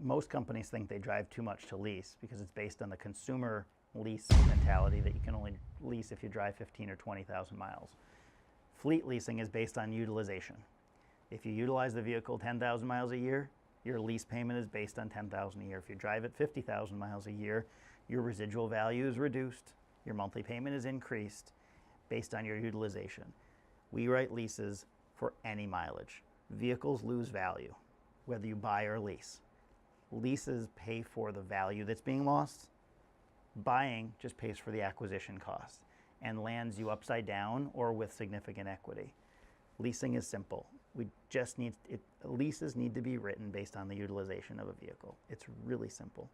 most companies think they drive too much to lease because it's based on the consumer lease mentality that you can only lease if you drive 15 or 20,000 miles. Fleet leasing is based on utilization. If you utilize the vehicle 10,000 miles a year, your lease payment is based on 10,000 a year. If you drive it 50,000 miles a year, your residual value is reduced, your monthly payment is increased based on your utilization. We write leases for any mileage. Vehicles lose value, whether you buy or lease. Leases pay for the value that's being lost. Buying just pays for the acquisition cost and lands you upside down or with significant equity. Leasing is simple. Leases need to be written based on the utilization of a vehicle. It's really simple.